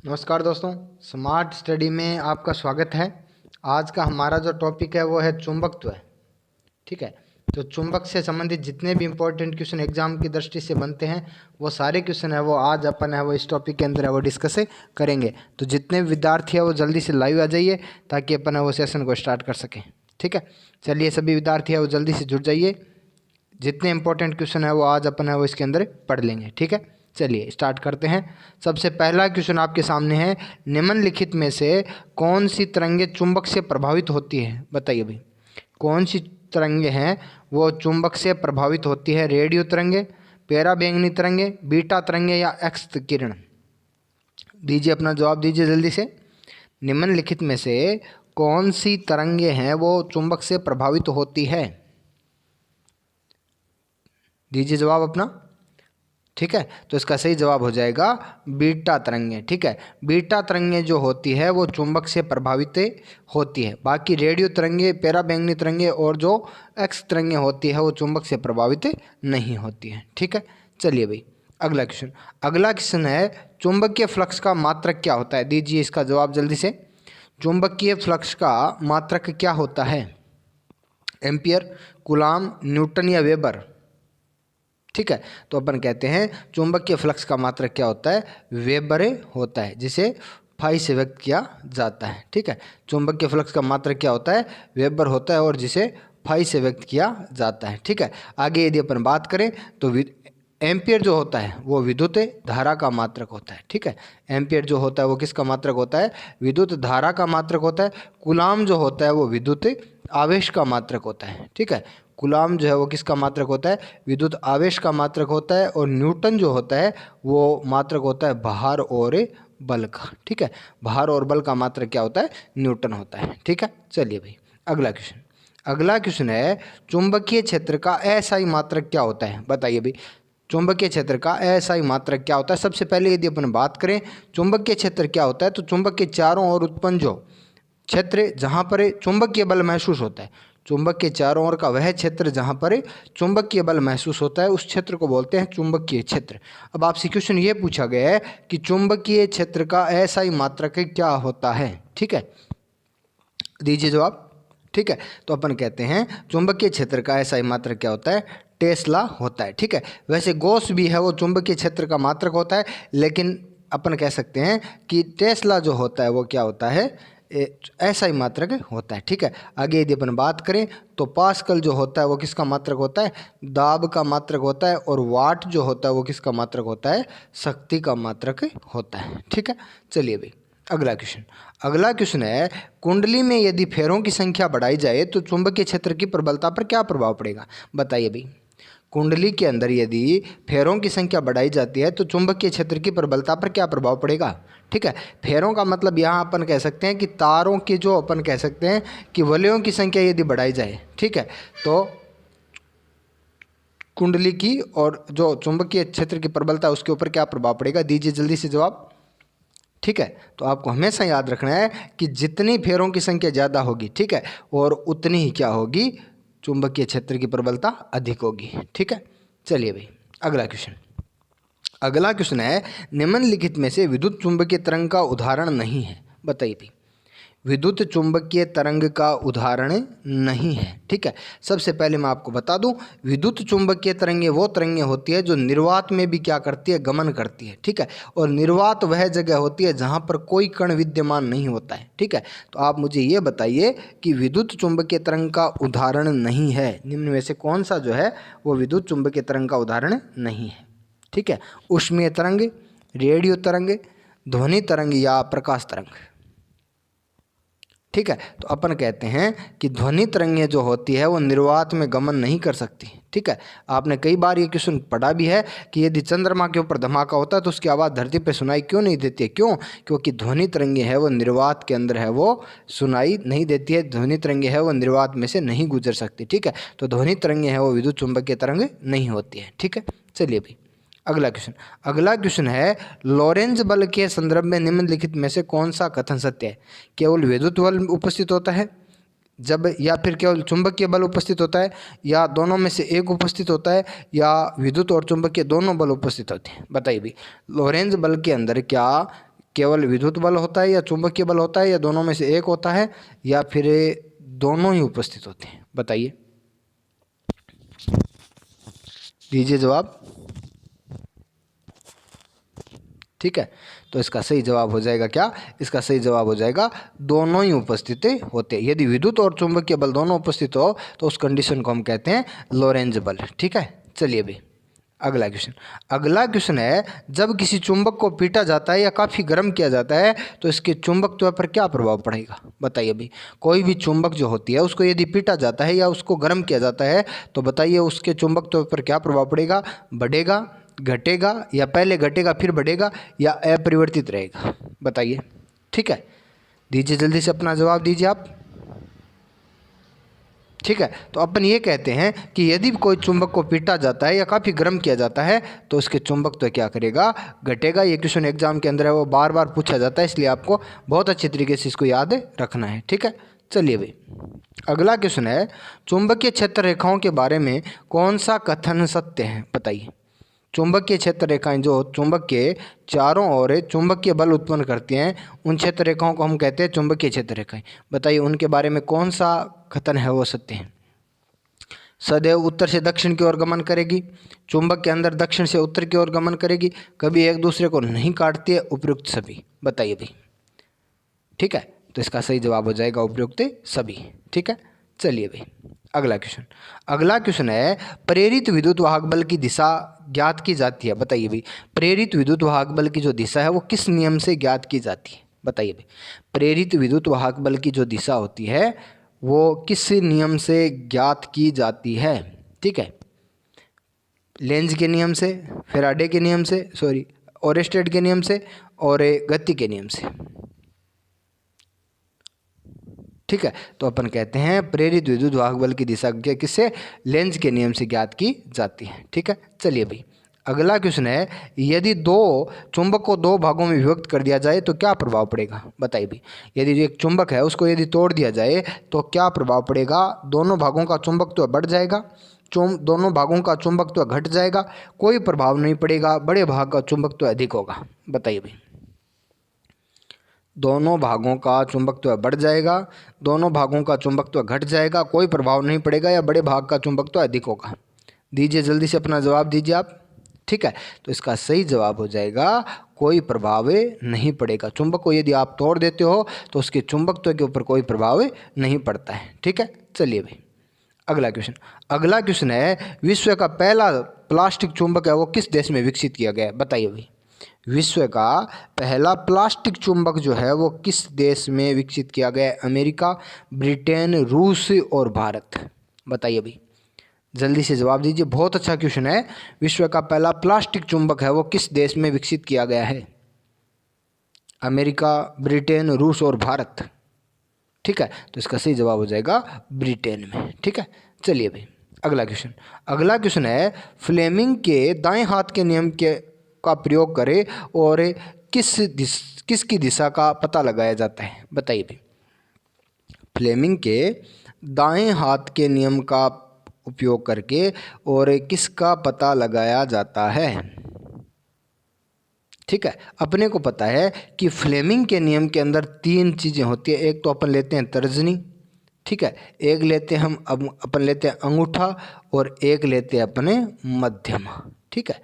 नमस्कार दोस्तों, smart study में आपका स्वागत है। आज का हमारा जो टॉपिक है वो है चुंबकत्व। ठीक है, तो चुंबक से संबंधित जितने भी इंपॉर्टेंट क्वेश्चन एग्जाम की दृष्टि से बनते हैं वो सारे क्वेश्चन है वो आज अपन है वो इस टॉपिक के अंदर है वो डिस्कस करेंगे। तो जितने भी विद्यार्थी है वो जल्दी से लाइव आ जाइए ताकि अपन है वो सेशन को स्टार्ट कर सकें। ठीक है, चलिए सभी विद्यार्थी है वो जल्दी से जुड़ जाइए। जितने इंपॉर्टेंट क्वेश्चन है वो आज अपन है वो इसके अंदर पढ़ लेंगे। ठीक है, चलिए स्टार्ट करते हैं। सबसे पहला क्वेश्चन आपके सामने है, निम्नलिखित में से कौन सी तरंगे चुंबक से प्रभावित होती है? बताइए भाई, कौन सी तरंगे हैं वो चुंबक से प्रभावित होती है? रेडियो तरंगे, पराबैंगनी तरंगे, बीटा तरंगे या एक्स किरण? दीजिए अपना जवाब दीजिए जल्दी से। निम्नलिखित में से कौन सी तरंगे हैं वो चुंबक से प्रभावित होती है? दीजिए जवाब अपना। ठीक है, तो इसका सही जवाब हो जाएगा बीटा तरंगे। ठीक है, बीटा तरंगे जो होती है वो चुंबक से प्रभावित होती है। बाकी रेडियो तरंगे, पराबैंगनी तरंगे और जो एक्स तरंगे होती है वो चुंबक से प्रभावित नहीं होती है। ठीक है, चलिए भाई अगला क्वेश्चन है, चुंबकीय फ्लक्स का मात्रक क्या होता है? दीजिए इसका जवाब जल्दी से। चुंबकीय फ्लक्स का मात्रक क्या होता है? एम्पियर, कूलाम, न्यूटन या वेबर? ठीक है, तो अपन कहते हैं चुंबकीय फ्लक्स का मात्रक क्या होता है? वेबर होता है, जिसे फाई से व्यक्त किया जाता है। ठीक है, चुंबकीय फ्लक्स का मात्रक क्या होता है? वेबर होता है और जिसे फाई से व्यक्त किया जाता है। ठीक है, आगे यदि अपन बात करें तो एम्पियर जो होता है वो विद्युत धारा का मात्रक होता है। ठीक है, एम्पियर जो होता है वो किसका मात्रक होता है? विद्युत धारा का मात्रक होता है। कूलाम जो होता है वो विद्युत आवेश का मात्रक होता है। ठीक है, कूलाम जो है वो किसका मात्रक होता है? विद्युत आवेश का मात्रक होता है। और न्यूटन जो होता है वो मात्रक होता है भार और बल का। ठीक है, भार और बल का मात्रक क्या होता है? न्यूटन होता है। ठीक है, चलिए भाई अगला क्वेश्चन है, चुंबकीय क्षेत्र का अस्थायी मात्रक क्या होता है? बताइए भाई, चुंबकीय क्षेत्र का अस्थायी मात्रक क्या होता है? सबसे पहले यदि अपन बात करें चुंबकीय क्षेत्र क्या होता है, तो चुंबक के चारों ओर उत्पन्न जो क्षेत्र जहाँ पर चुंबकीय बल महसूस होता है, चुंबक के चारों ओर का वह क्षेत्र जहाँ पर चुंबकीय बल महसूस होता है उस क्षेत्र को बोलते हैं चुंबकीय क्षेत्र। अब आपसे क्वेश्चन ये पूछा गया है कि चुंबकीय क्षेत्र का अस्थायी मात्रक क्या होता है? ठीक है, दीजिए जवाब। ठीक है, तो अपन कहते हैं चुंबकीय क्षेत्र का अस्थायी मात्रक क्या होता है? टेस्ला होता है। ठीक है, वैसे गॉस भी है वो चुंबकीय क्षेत्र का मात्रक होता है, लेकिन अपन कह सकते हैं कि टेस्ला जो होता है वो क्या होता है? अस्थायी मात्रक होता है। ठीक है, आगे यदि अपन बात करें तो पास्कल जो होता है वो किसका मात्रक होता है? दाब का मात्रक होता है। और वाट जो होता है वो किसका मात्रक होता है? शक्ति का मात्रक होता है। ठीक है, चलिए भाई अगला क्वेश्चन है, कुंडली में यदि फेरों की संख्या बढ़ाई जाए तो चुंबकीय क्षेत्र की प्रबलता पर क्या प्रभाव पड़ेगा? बताइए भाई, कुंडली के अंदर यदि फेरों की संख्या बढ़ाई जाती है तो चुंबकीय क्षेत्र की प्रबलता पर क्या प्रभाव पड़ेगा? ठीक है, फेरों का मतलब यहाँ अपन कह सकते हैं कि तारों की जो अपन कह सकते हैं कि वलयों की संख्या यदि बढ़ाई जाए, ठीक है, तो कुंडली की और जो चुंबकीय क्षेत्र की प्रबलता है उसके ऊपर क्या प्रभाव पड़ेगा? दीजिए जल्दी से जवाब। ठीक है, तो आपको हमेशा याद रखना है कि जितनी फेरों की संख्या ज़्यादा होगी, ठीक है, और उतनी ही क्या होगी? चुंबकीय क्षेत्र की प्रबलता अधिक होगी। ठीक है, चलिए भाई अगला क्वेश्चन है, निम्नलिखित में से विद्युत चुंबकीय तरंग का उदाहरण नहीं है? बताइए भाई, विद्युत चुंबकीय तरंग का उदाहरण नहीं है। ठीक है, सबसे पहले मैं आपको बता दूं, विद्युत चुंबकीय तरंगें वो तरंगें होती है जो निर्वात में भी क्या करती है? गमन करती है। ठीक है, और निर्वात वह जगह होती है जहां पर कोई कण विद्यमान नहीं होता है। ठीक है, तो आप मुझे ये बताइए कि विद्युत चुंबकीय तरंग का उदाहरण नहीं है, निम्न में से कौन सा जो है वो विद्युत चुंबकीय तरंग का उदाहरण नहीं है? ठीक है, ऊष्मीय तरंग, रेडियो तरंग, ध्वनि तरंग या प्रकाश तरंग? ठीक है, तो अपन कहते हैं कि ध्वनि तरंगें जो होती है वो निर्वात में गमन नहीं कर सकती। ठीक है, आपने कई बार ये क्वेश्चन पढ़ा भी है कि यदि चंद्रमा के ऊपर धमाका होता है तो उसकी आवाज़ धरती पे सुनाई क्यों नहीं देती है? क्यों? क्योंकि ध्वनि तरंगें है वो निर्वात के अंदर है वो सुनाई नहीं देती है। ध्वनि तरंगें है वो निर्वात में से नहीं गुजर सकती। ठीक है, तो ध्वनि तरंगें है वो विद्युत चुंबकीय तरंग नहीं होती है। ठीक है, चलिए भाई अगला क्वेश्चन है, लॉरेंज बल के संदर्भ में निम्नलिखित में से कौन सा कथन सत्य है? केवल विद्युत बल उपस्थित होता है जब, या फिर केवल चुंबकीय बल उपस्थित होता है, या दोनों में से एक उपस्थित होता है, या विद्युत और चुंबकीय दोनों बल उपस्थित होते हैं? बताइए भाई, लॉरेंज बल के अंदर क्या केवल विद्युत बल होता है या चुंबकीय बल होता है या दोनों में से एक होता है या फिर दोनों ही उपस्थित होते हैं? बताइए, दीजिए जवाब। ठीक है, तो इसका सही जवाब हो जाएगा क्या? इसका सही जवाब हो जाएगा दोनों ही उपस्थित होते हैं। यदि विद्युत और चुंबकीय बल दोनों उपस्थित हो तो उस कंडीशन को हम कहते हैं लोरेंज बल। ठीक है, चलिए अभी अगला क्वेश्चन। अगला क्वेश्चन है, जब किसी चुंबक को पीटा जाता है या काफ़ी गर्म किया जाता है तो इसके चुंबकत्व पर क्या प्रभाव पड़ेगा? बताइए अभी। कोई भी चुंबक जो होती है उसको यदि पीटा जाता है या उसको गर्म किया जाता है तो बताइए उसके चुंबकत्व पर क्या प्रभाव पड़ेगा? बढ़ेगा, घटेगा, या पहले घटेगा फिर बढ़ेगा, या अपरिवर्तित रहेगा? बताइए। ठीक है, दीजिए जल्दी से अपना जवाब दीजिए आप। ठीक है, तो अपन ये कहते हैं कि यदि कोई चुंबक को पीटा जाता है या काफ़ी गर्म किया जाता है तो उसके चुंबक तो क्या करेगा? घटेगा। ये क्वेश्चन एग्जाम के अंदर है, वो बार बार पूछा जाता है, इसलिए आपको बहुत अच्छे तरीके से इसको याद रखना है। ठीक है, चलिए भाई अगला क्वेश्चन है, चुंबकीय क्षेत्र रेखाओं के बारे में कौन सा कथन सत्य है? बताइए। चुंबकीय क्षेत्र रेखाएं जो चुंबक के चारों ओर चुंबकीय बल उत्पन्न करती हैं उन क्षेत्र रेखाओं को हम कहते हैं चुंबकीय क्षेत्र रेखाएं। बताइए उनके बारे में कौन सा कथन है वो सत्य है? सदैव उत्तर से दक्षिण की ओर गमन करेगी, चुंबक के अंदर दक्षिण से उत्तर की ओर गमन करेगी, कभी एक दूसरे को नहीं काटती है, उपयुक्त सभी। बताइए भाई। ठीक है, तो इसका सही जवाब हो जाएगा उपयुक्त सभी। ठीक है, चलिए भाई अगला क्वेश्चन। अगला क्वेश्चन है, प्रेरित विद्युत वाहक बल की दिशा ज्ञात की जाती है? बताइए भाई। प्रेरित विद्युत वाहक बल की जो दिशा है वो किस नियम से ज्ञात की जाती है? बताइए भाई। प्रेरित विद्युत वाहक बल की जो दिशा होती है वो किस नियम से ज्ञात की जाती है? ठीक है, लेंज के नियम से, फैराडे के नियम से, सॉरी ओरेस्टेड के नियम से, और गति के नियम से। ठीक है, तो अपन कहते हैं प्रेरित विद्युत वाहक बल की दिशा किससे? लेंज के नियम से ज्ञात की जाती है। ठीक है, चलिए भाई अगला क्वेश्चन है, यदि दो चुंबक को दो भागों में विभक्त कर दिया जाए तो क्या प्रभाव पड़ेगा? बताइए भाई। यदि जो एक चुंबक है उसको यदि तोड़ दिया जाए तो क्या प्रभाव पड़ेगा? दोनों भागों का चुंबकत्व बढ़ जाएगा, दोनों भागों का चुंबकत्व घट जाएगा, कोई प्रभाव नहीं पड़ेगा, बड़े भाग का चुंबकत्व अधिक होगा? बताइए भाई। दोनों भागों का चुंबकत्व बढ़ जाएगा, दोनों भागों का चुंबकत्व घट जाएगा, कोई प्रभाव नहीं पड़ेगा, या बड़े भाग का चुंबकत्व अधिक होगा? दीजिए जल्दी से अपना जवाब दीजिए आप। ठीक है, तो इसका सही जवाब हो जाएगा कोई प्रभाव नहीं पड़ेगा। चुंबक को यदि आप तोड़ देते हो तो उसके चुंबकत्व के ऊपर कोई प्रभाव नहीं पड़ता है। ठीक है, चलिए भाई अगला क्वेश्चन। अगला क्वेश्चन है, विश्व का पहला प्लास्टिक चुंबक है वो किस देश में विकसित किया गया है? बताइए भाई। विश्व का पहला प्लास्टिक चुंबक जो है वो किस देश में विकसित किया गया है? अमेरिका, ब्रिटेन, रूस और भारत? बताइए भाई, जल्दी से जवाब दीजिए। बहुत अच्छा क्वेश्चन है। विश्व का पहला प्लास्टिक चुंबक है वो किस देश में विकसित किया गया है? अमेरिका, ब्रिटेन, रूस और भारत। ठीक है, तो इसका सही जवाब हो जाएगा ब्रिटेन में। ठीक है, चलिए भाई अगला क्वेश्चन। अगला क्वेश्चन है, फ्लेमिंग के दाएं हाथ के नियम के का प्रयोग करें और किसकी दिशा का पता लगाया जाता है? बताइए भाई। फ्लेमिंग के दाएं हाथ के नियम का उपयोग करके और किसका पता लगाया जाता है? ठीक है, अपने को पता है कि फ्लेमिंग के नियम के अंदर तीन चीज़ें होती है। एक तो अपन लेते हैं तर्जनी, ठीक है, एक लेते हैं अपन लेते हैं अंगूठा, और एक लेते हैं अपने मध्यमा। ठीक है,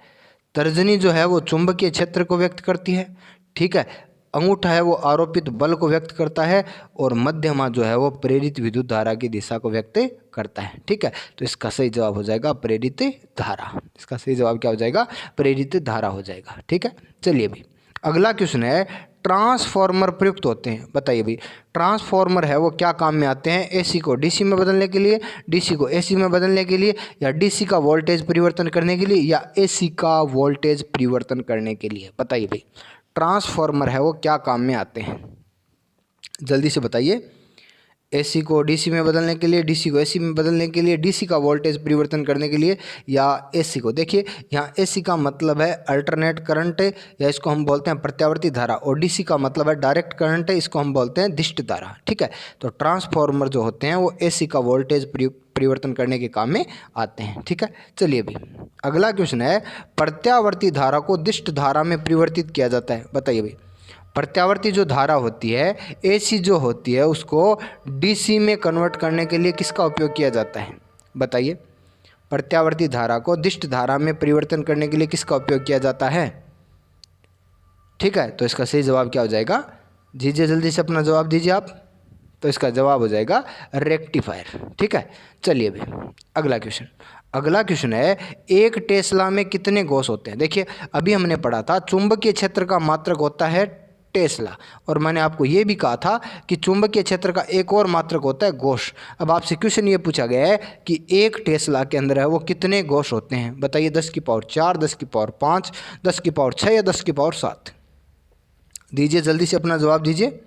तर्जनी जो है वो चुंबकीय क्षेत्र को व्यक्त करती है, ठीक है, अंगूठा है वो आरोपित बल को व्यक्त करता है, और मध्यमा जो है वो प्रेरित विद्युत धारा की दिशा को व्यक्त करता है। ठीक है, तो इसका सही जवाब हो जाएगा प्रेरित धारा। इसका सही जवाब क्या हो जाएगा? प्रेरित धारा हो जाएगा। ठीक है, चलिए भाई अगला क्वेश्चन है, ट्रांसफॉर्मर प्रयुक्त होते हैं? बताइए भाई। ट्रांसफॉर्मर है वो क्या काम में आते हैं? एसी को डीसी में बदलने के लिए, डीसी को एसी में बदलने के लिए, या डीसी का वोल्टेज परिवर्तन करने के लिए, या एसी का वोल्टेज परिवर्तन करने के लिए? बताइए भाई, ट्रांसफॉर्मर है वो क्या काम में आते हैं? जल्दी से बताइए। एसी को डीसी में बदलने के लिए, डीसी को एसी में बदलने के लिए, डीसी का वोल्टेज परिवर्तन करने के लिए, या एसी को? देखिए यहाँ एसी का मतलब है अल्टरनेट करंट, या इसको हम बोलते हैं प्रत्यावर्ती धारा, और डीसी का मतलब है डायरेक्ट करंट, इसको हम बोलते हैं दिष्ट धारा। ठीक है, तो ट्रांसफॉर्मर जो होते हैं वो एसी का वोल्टेज परिवर्तन करने के काम में आते हैं। ठीक है, चलिए अभी अगला क्वेश्चन है, प्रत्यावर्ती धारा को दिष्ट धारा में परिवर्तित किया जाता है? बताइए भाई। प्रत्यावर्ती जो धारा होती है एसी जो होती है उसको डीसी में कन्वर्ट करने के लिए किसका उपयोग किया जाता है? बताइए। प्रत्यावर्ती धारा को दिष्ट धारा में परिवर्तन करने के लिए किसका उपयोग किया जाता है? ठीक है, तो इसका सही जवाब क्या हो जाएगा? दीजिए जल्दी से अपना जवाब दीजिए आप। तो इसका जवाब हो जाएगा रेक्टिफायर। ठीक है, चलिए अभी अगला क्वेश्चन। अगला क्वेश्चन है एक टेस्ला में कितने गॉस होते हैं? देखिए अभी हमने पढ़ा था चुंबकीय क्षेत्र का मात्रक होता है टेस्ला, और मैंने आपको ये भी कहा था कि चुंबकीय क्षेत्र का एक और मात्रक होता है गॉस। अब आपसे क्वेश्चन ये पूछा गया है कि एक टेस्ला के अंदर है वो कितने गॉस होते हैं? बताइए। 10 की पावर 4, 10 की पावर 5, 10 की पावर 6 या 10 की पावर 7? दीजिए जल्दी से अपना जवाब दीजिए।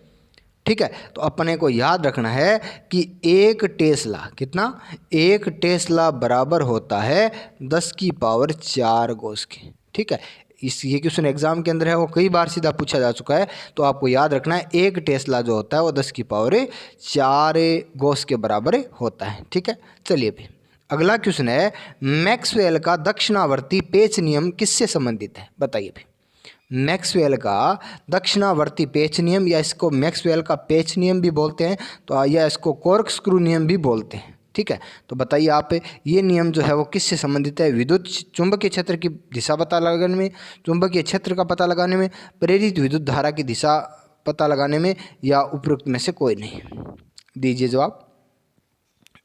ठीक है, तो अपने को याद रखना है कि एक टेस्ला कितना? एक टेस्ला बराबर होता है 10 की पावर 4 गॉस के। ठीक है, ये क्वेश्चन एग्जाम के अंदर है वो कई बार सीधा पूछा जा चुका है, तो आपको याद रखना है एक टेस्ला जो होता है वो 10 की पावर 4 गॉस के बराबर होता है। ठीक है, चलिए भी अगला क्वेश्चन है मैक्सवेल का दक्षिणावर्ती पेच नियम किससे संबंधित है? बताइए भी। मैक्सवेल का दक्षिणावर्ती पेच नियम, या इसको मैक्सवेल का पेच नियम भी बोलते हैं, तो या इसको कॉर्क स्क्रू नियम भी बोलते हैं। ठीक है, तो बताइए आप ये नियम जो है वो किससे संबंधित है? विद्युत चुंबकीय क्षेत्र की दिशा पता लगाने में, चुंबकीय क्षेत्र का पता लगाने में, प्रेरित विद्युत धारा की दिशा पता लगाने में, या उपरोक्त में से कोई नहीं? दीजिए जवाब।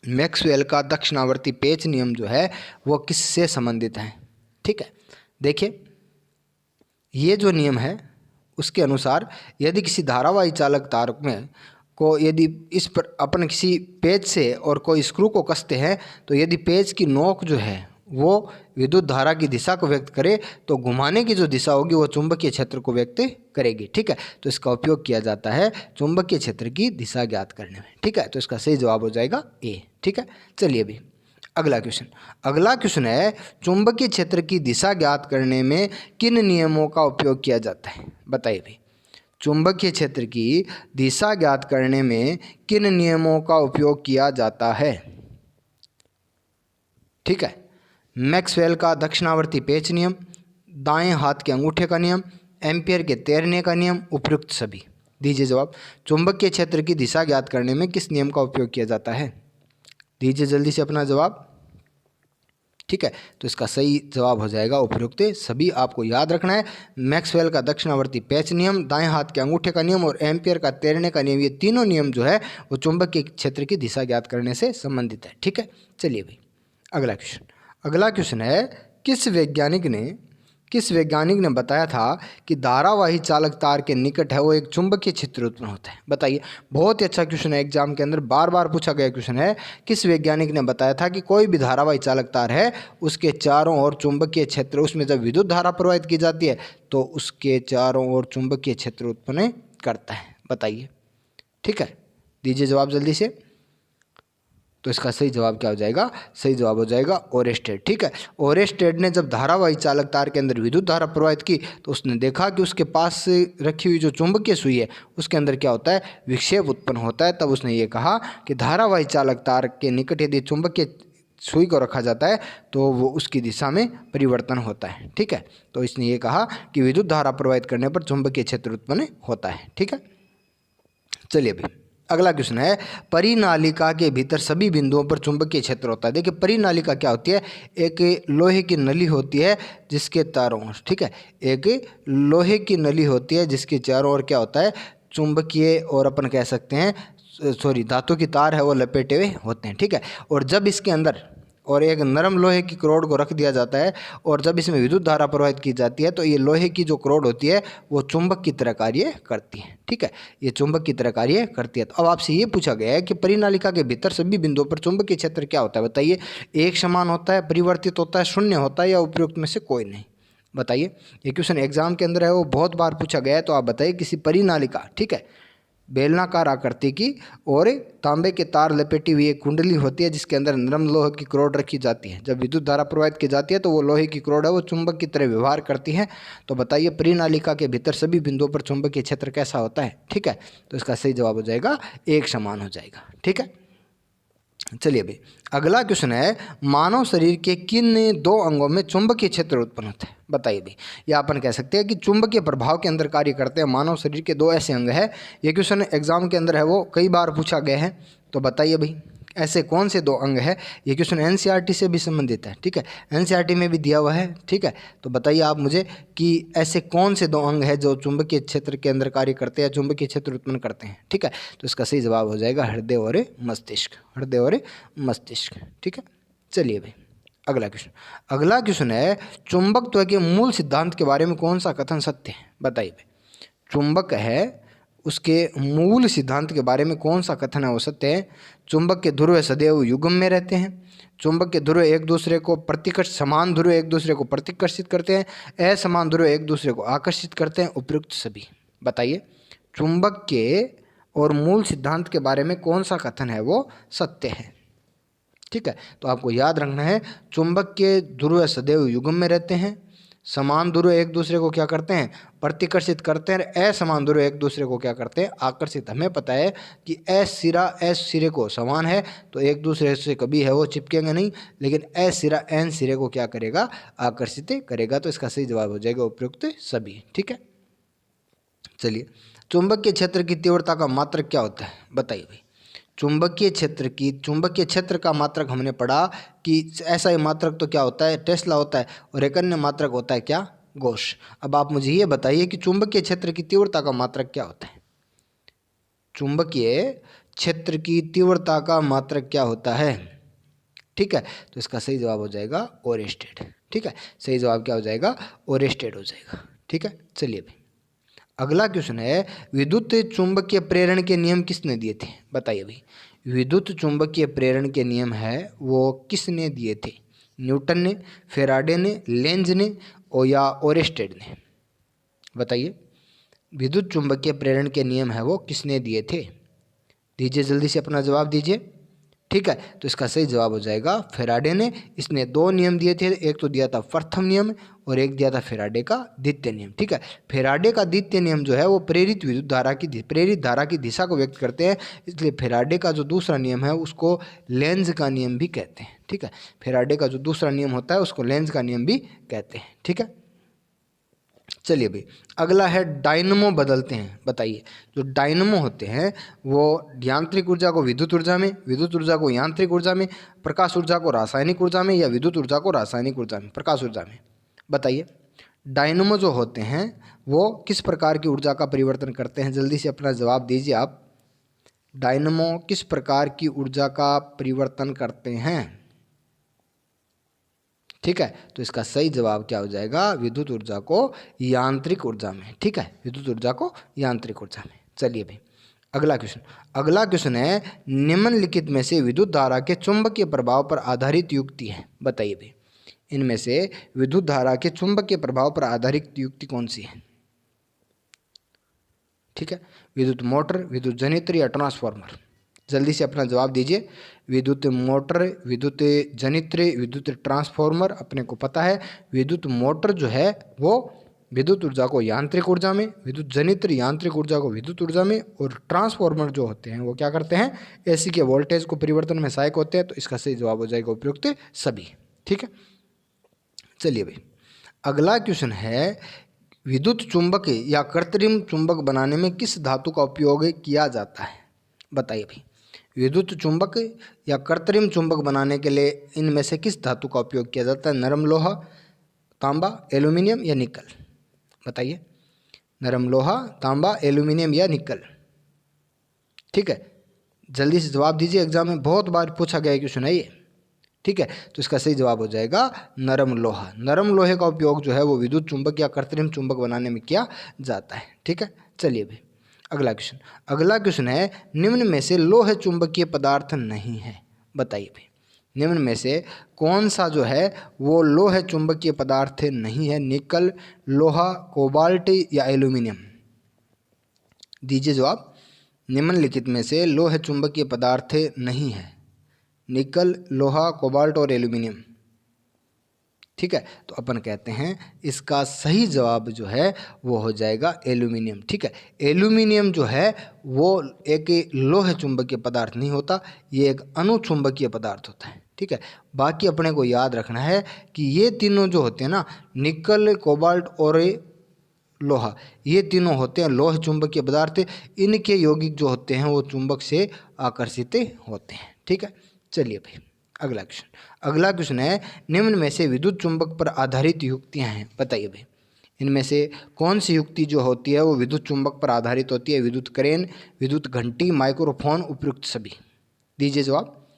मैक्सवेल का दक्षिणावर्ती पेच नियम जो है वो किससे संबंधित है? ठीक है, देखिए ये जो नियम है उसके अनुसार यदि किसी धारावाही चालक तार में को यदि इस पर अपन किसी पेज से और कोई स्क्रू को कसते हैं, तो यदि पेज की नोक जो है वो विद्युत धारा की दिशा को व्यक्त करे तो घुमाने की जो दिशा होगी वो चुंबकीय क्षेत्र को व्यक्त करेगी। ठीक है, तो इसका उपयोग किया जाता है चुंबकीय क्षेत्र की दिशा ज्ञात करने में। ठीक है, तो इसका सही जवाब हो जाएगा ए। ठीक है, चलिए अभी अगला क्वेश्चन। अगला क्वेश्चन है चुंबकीय क्षेत्र की दिशा ज्ञात करने में किन नियमों का उपयोग किया जाता है? बताइए भाई। चुंबकीय क्षेत्र की दिशा ज्ञात करने में किन नियमों का उपयोग किया जाता है? ठीक है, मैक्सवेल का दक्षिणावर्ती पेच नियम, दाएं हाथ के अंगूठे का नियम, एम्पियर के तैरने का नियम, उपयुक्त सभी। दीजिए जवाब। चुंबकीय क्षेत्र की दिशा ज्ञात करने में किस नियम का उपयोग किया जाता है? दीजिए जल्दी से अपना जवाब। ठीक है, तो इसका सही जवाब हो जाएगा उपयुक्त सभी। आपको याद रखना है मैक्सवेल का दक्षिणावर्ती पेच नियम, दाएं हाथ के अंगूठे का नियम और एम्पियर का तैरने का नियम, ये तीनों नियम जो है वो चुंबकीय क्षेत्र की दिशा ज्ञात करने से संबंधित है। ठीक है, चलिए भाई अगला क्वेश्चन। अगला क्वेश्चन है किस वैज्ञानिक ने बताया था कि धारावाही चालक तार के निकट है वो एक चुंबकीय क्षेत्र उत्पन्न होता है? बताइए। बहुत ही अच्छा क्वेश्चन है, एग्जाम के अंदर बार बार पूछा गया क्वेश्चन है। किस वैज्ञानिक ने बताया था कि कोई भी धारावाही चालक तार है उसके चारों ओर चुंबकीय क्षेत्र, उसमें जब विद्युत धारा प्रवाहित की जाती है तो उसके चारों ओर चुंबकीय क्षेत्र उत्पन्न करता है? बताइए। ठीक है, दीजिए जवाब जल्दी से। तो इसका सही जवाब क्या हो जाएगा? सही जवाब हो जाएगा ओरेस्टेड। ठीक है, ओरेस्टेड ने जब धारावाही चालक तार के अंदर विद्युत धारा प्रवाहित की तो उसने देखा कि उसके पास से रखी हुई जो चुंबकीय सुई है उसके अंदर क्या होता है? विक्षेप उत्पन्न होता है। तब उसने ये कहा कि धारावाही चालक तार के निकट यदि चुंबकीय सुई को रखा जाता है तो वो उसकी दिशा में परिवर्तन होता है। ठीक है, तो इसने ये कहा कि विद्युत धारा प्रवाहित करने पर चुंबकीय क्षेत्र उत्पन्न होता है। ठीक है, चलिए अभी अगला क्वेश्चन है परिनालिका के भीतर सभी बिंदुओं पर चुंबकीय क्षेत्र होता है। देखिए परिनालिका क्या होती है? एक लोहे की नली होती है जिसके चारों ओर, ठीक है, एक लोहे की नली होती है जिसके चारों ओर क्या होता है? चुंबकीय, और अपन कह सकते हैं धातु की तार है वो लपेटे हुए होते हैं। ठीक है, और जब इसके अंदर और एक नरम लोहे की करोड़ को रख दिया जाता है और जब इसमें विद्युत धारा प्रवाहित की जाती है तो ये लोहे की जो करोड़ होती है वो चुंबक की तरह कार्य करती है। ठीक है, ये चुंबक की तरह कार्य करती है। तो अब आपसे ये पूछा गया है कि परिनालिका के भीतर सभी बिंदुओं पर चुंबकीय क्षेत्र क्या होता है? बताइए। एक समान होता है, परिवर्तित होता है, शून्य होता है, या उपयुक्त में से कोई नहीं? बताइए। ये क्वेश्चन एग्जाम के अंदर है वो बहुत बार पूछा गया है। तो आप बताइए किसी परिनालिका, ठीक है, बेलनाकार आकृति की और तांबे के तार लपेटी हुई एक कुंडली होती है जिसके अंदर नरम लोहे की करोड़ रखी जाती है। जब विद्युत धारा प्रवाहित की जाती है तो वो लोहे की करोड़ है वो चुंबक की तरह व्यवहार करती है। तो बताइए परिनालिका के भीतर सभी बिंदुओं पर चुंबकीय क्षेत्र कैसा होता है? ठीक है, तो इसका सही जवाब हो जाएगा एक समान हो जाएगा। ठीक है, चलिए भाई, अगला क्वेश्चन है, मानव शरीर के किन दो अंगों में चुंबकीय क्षेत्र उत्पन्न होता है? बताइए भाई। या अपन कह सकते हैं कि चुंबकीय प्रभाव के अंदर कार्य करते हैं मानव शरीर के दो ऐसे अंग है। ये क्वेश्चन एग्जाम के अंदर है, वो कई बार पूछा गया है। तो बताइए भाई, ऐसे कौन से दो अंग है? ये क्वेश्चन एनसीईआरटी से भी संबंधित है, ठीक है, एनसीईआरटी में भी दिया हुआ है, ठीक है। तो बताइए आप मुझे कि ऐसे कौन से दो अंग है जो चुंबकीय क्षेत्र के अंदर कार्य करते हैं, चुंबकीय क्षेत्र उत्पन्न करते हैं, ठीक है। तो इसका सही जवाब हो जाएगा हृदय और मस्तिष्क, हृदय और मस्तिष्क, ठीक है। चलिए भाई, अगला क्वेश्चन है, चुंबकत्व के मूल सिद्धांत के बारे में कौन सा कथन सत्य है? बताइए भाई, चुंबक है उसके मूल सिद्धांत के बारे में कौन सा कथन है वो सत्य है? चुंबक के ध्रुव सदैव युग्म में रहते हैं, चुंबक के ध्रुव एक दूसरे को समान ध्रुव एक दूसरे को प्रतिकर्षित करते हैं, असमान ध्रुव एक दूसरे को आकर्षित करते हैं, उपयुक्त सभी। बताइए, चुंबक के और मूल सिद्धांत के बारे में कौन सा कथन है वो सत्य है? ठीक है, तो आपको याद रखना है, चुंबक के ध्रुव सदैव युग्म में रहते हैं, समान ध्रुव एक दूसरे को क्या करते हैं? प्रतिकर्षित करते हैं, असमान ध्रुव एक दूसरे को क्या करते हैं? आकर्षित। हमें पता है कि एस सिरे को समान है तो एक दूसरे से कभी है वो चिपकेंगे नहीं, लेकिन एस सिरा एन सिरे को क्या करेगा? आकर्षित करेगा। तो इसका सही जवाब हो जाएगा उपयुक्त सभी, ठीक है। चलिए, चुंबकीय क्षेत्र की तीव्रता का मात्रक क्या होता है? बताइए भाई। चुंबकीय क्षेत्र का मात्रक हमने पढ़ा कि ऐसा ही मात्रक तो क्या होता है? टेस्ला होता है, और एक अन्य मात्रक होता है क्या? गॉस। अब आप मुझे ये बताइए कि चुंबकीय क्षेत्र की तीव्रता का मात्रक क्या होता है? चुंबकीय क्षेत्र की तीव्रता का मात्रक क्या होता है? ठीक है, तो इसका सही जवाब हो जाएगा ओरेस्टेड, ठीक है। सही जवाब क्या हो जाएगा? ओरेस्टेड हो जाएगा, ठीक है। चलिए भाई, अगला क्वेश्चन है, विद्युत चुंबकीय प्रेरण के नियम किसने दिए थे? बताइए भाई, विद्युत चुंबकीय प्रेरण के नियम है वो किसने दिए थे? न्यूटन ने, फेराडे ने, लेंज ने और या ओरेस्टेड ने? बताइए, विद्युत चुंबकीय प्रेरण के नियम है वो किसने दिए थे? दीजिए, जल्दी से अपना जवाब दीजिए, ठीक है। तो इसका सही जवाब हो जाएगा फेराडे ने। इसने दो नियम दिए थे, एक तो दिया था प्रथम नियम और एक दिया था फेराडे का द्वितीय नियम, ठीक है। फेराडे का द्वितीय नियम जो है वो प्रेरित धारा की दिशा को व्यक्त करते हैं, इसलिए फेराडे का जो दूसरा नियम है उसको लेंज का नियम भी कहते हैं, ठीक है। फेराडे का जो दूसरा नियम होता है उसको लेंज का नियम भी कहते हैं, ठीक है। चलिए भाई, अगला है डायनमो बदलते हैं। बताइए, जो डायनमो होते हैं वो यांत्रिक ऊर्जा को विद्युत ऊर्जा में, विद्युत ऊर्जा को यांत्रिक ऊर्जा में, प्रकाश ऊर्जा को रासायनिक ऊर्जा में, या विद्युत ऊर्जा को रासायनिक ऊर्जा में, प्रकाश ऊर्जा में? बताइए, डायनमो जो होते हैं वो किस प्रकार की ऊर्जा का परिवर्तन करते हैं? जल्दी से अपना जवाब दीजिए आप। डायनमो किस प्रकार की ऊर्जा का परिवर्तन करते हैं? ठीक है, तो इसका सही जवाब क्या हो जाएगा? विद्युत ऊर्जा को यांत्रिक ऊर्जा में, ठीक है, विद्युत ऊर्जा को यांत्रिक ऊर्जा में। चलिए भाई, अगला क्वेश्चन है, निम्नलिखित में से विद्युत धारा के चुंबकीय प्रभाव पर आधारित युक्ति है? बताइए भाई, इनमें से विद्युत धारा के चुंबकीय प्रभाव पर आधारित युक्ति कौन सी है? ठीक है, विद्युत मोटर, विद्युत जनित्र या ट्रांसफार्मर? जल्दी से अपना जवाब दीजिए। विद्युत मोटर, विद्युत जनित्र, विद्युत ट्रांसफार्मर। अपने को पता है विद्युत मोटर जो है वो विद्युत ऊर्जा को यांत्रिक ऊर्जा में, विद्युत जनित्र यांत्रिक ऊर्जा को विद्युत ऊर्जा में, और ट्रांसफार्मर जो होते हैं वो क्या करते हैं? एसी के वोल्टेज को परिवर्तन में सहायक होते हैं। तो इसका सही जवाब हो जाएगा उपयुक्त सभी, ठीक है। चलिए भाई, अगला क्वेश्चन है, विद्युत चुंबक या कृत्रिम चुंबक बनाने में किस धातु का उपयोग किया जाता है? बताइए भाई, विद्युत चुंबक या कृत्रिम चुंबक बनाने के लिए इनमें से किस धातु का उपयोग किया जाता है? नरम लोहा, तांबा, एल्यूमिनियम या निकल? बताइए, नरम लोहा, तांबा, एल्यूमिनियम या निकल? ठीक है, जल्दी से जवाब दीजिए, एग्जाम में बहुत बार पूछा गया क्वेश्चन है ये, ठीक है। तो इसका सही जवाब हो जाएगा नरम लोहा। नरम लोहे का उपयोग जो है वो विद्युत चुंबक या कृत्रिम चुंबक बनाने में किया जाता है, ठीक है। चलिए भाई, अगला क्वेश्चन है, निम्न में से लोह चुंबकीय पदार्थ नहीं है? बताइए भाई, निम्न में से कौन सा जो है वो लोह चुंबकीय पदार्थ नहीं है? निकल, लोहा, कोबाल्ट या एल्यूमिनियम? दीजिए जवाब। निम्नलिखित में से लोह चुंबकीय पदार्थ नहीं है? निकल, लोहा, कोबाल्ट और एल्यूमिनियम? ठीक है, तो अपन कहते हैं इसका सही जवाब जो है वो हो जाएगा एल्यूमिनियम। ठीक है, एल्यूमिनियम जो है वो एक लोह चुंबकीय पदार्थ नहीं होता, ये एक अनुचुंबकीय पदार्थ होता है। ठीक है, बाकी अपने को याद रखना है कि ये तीनों जो होते हैं ना, निकल, कोबाल्ट और लोहा, ये तीनों होते हैं लोह चुंबकीय पदार्थ। इनके यौगिक जो होते हैं वो चुंबक से आकर्षित होते हैं। ठीक है, चलिए भाई अगला क्वेश्चन है, निम्न में से विद्युत चुंबक पर आधारित युक्तियां हैं, बताइए भाई इनमें से कौन सी युक्ति जो होती है वो विद्युत चुंबक पर आधारित होती है? विद्युत क्रेन, विद्युत घंटी, माइक्रोफोन, उपयुक्त सभी। दीजिए जवाब।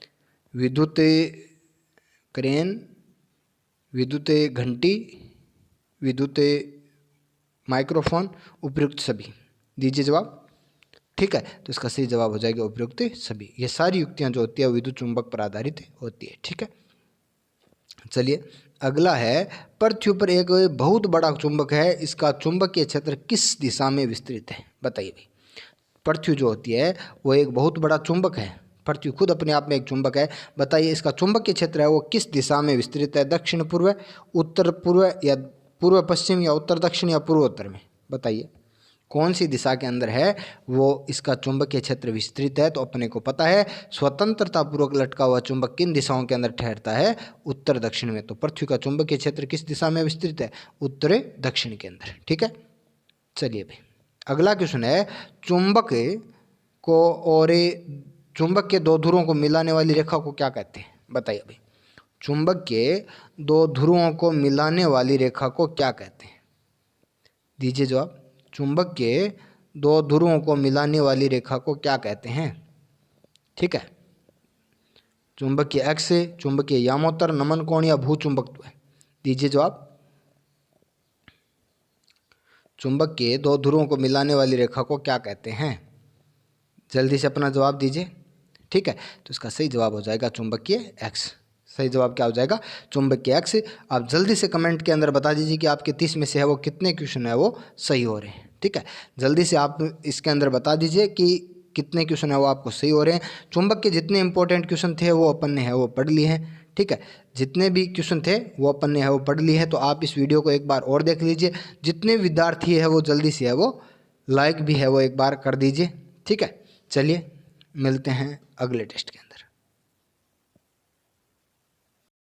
विद्युत क्रेन, विद्युत घंटी, विद्युत माइक्रोफोन, उपयुक्त सभी। दीजिए जवाब। ठीक है, तो इसका सही जवाब हो जाएगा उपयुक्त सभी। ये सारी युक्तियां जो होती है विद्युत चुंबक पर आधारित होती है। ठीक है, चलिए अगला है, पृथ्वी पर एक बहुत बड़ा चुंबक है, इसका चुंबकीय क्षेत्र किस दिशा में विस्तृत है? बताइए भाई। पृथ्वी जो होती है वो एक बहुत बड़ा चुंबक है, पृथ्वी खुद अपने आप में एक चुंबक है। बताइए इसका चुंबकीय क्षेत्र है वो किस दिशा में विस्तृत है? दक्षिण पूर्व, उत्तर पूर्व, या पूर्व पश्चिम, या उत्तर दक्षिण, या पूर्वोत्तर में? बताइए कौन सी दिशा के अंदर है वो इसका चुंबकीय क्षेत्र विस्तृत है? तो अपने को पता है स्वतंत्रता पूर्वक लटका हुआ चुंबक किन दिशाओं के अंदर ठहरता है? उत्तर दक्षिण में। तो पृथ्वी का चुंबकीय क्षेत्र किस दिशा में विस्तृत है? उत्तर दक्षिण के अंदर। ठीक है, चलिए भाई अगला क्वेश्चन है, चुंबक को और चुंबक के दो ध्रुवों को मिलाने वाली रेखा को क्या कहते हैं? बताइए भाई। चुंबक के दो ध्रुवों को मिलाने वाली रेखा को क्या कहते हैं? दीजिए जवाब। चुंबक के दो ध्रुवों को मिलाने वाली रेखा को क्या कहते हैं? ठीक है, चुंबकीय अक्ष, चुंबकीय यामोत्तर, नमन कोण, या भूचुंबकत्व? दीजिए जवाब। चुंबक के दो ध्रुवों को मिलाने वाली रेखा को क्या कहते हैं? जल्दी से अपना जवाब दीजिए। ठीक है, तो इसका सही जवाब हो जाएगा चुंबकीय अक्ष। सही जवाब क्या हो जाएगा? चुंबकीय अक्ष। आप जल्दी से कमेंट के अंदर बता दीजिए कि आपके 30 में से है वो कितने क्वेश्चन है वो सही हो रहे हैं। ठीक है, जल्दी से आप इसके अंदर बता दीजिए कि कितने क्वेश्चन है वो आपको सही हो रहे हैं। चुंबक के जितने इंपॉर्टेंट क्वेश्चन थे वो अपन ने है वो पढ़ लिए हैं। ठीक है, जितने भी क्वेश्चन थे वो अपन ने है वो पढ़ लिए हैं। तो आप इस वीडियो को एक बार और देख लीजिए। जितने विद्यार्थी है वो जल्दी से है वो लाइक भी है वो एक बार कर दीजिए। ठीक है, चलिए मिलते हैं अगले टेस्ट के अंदर।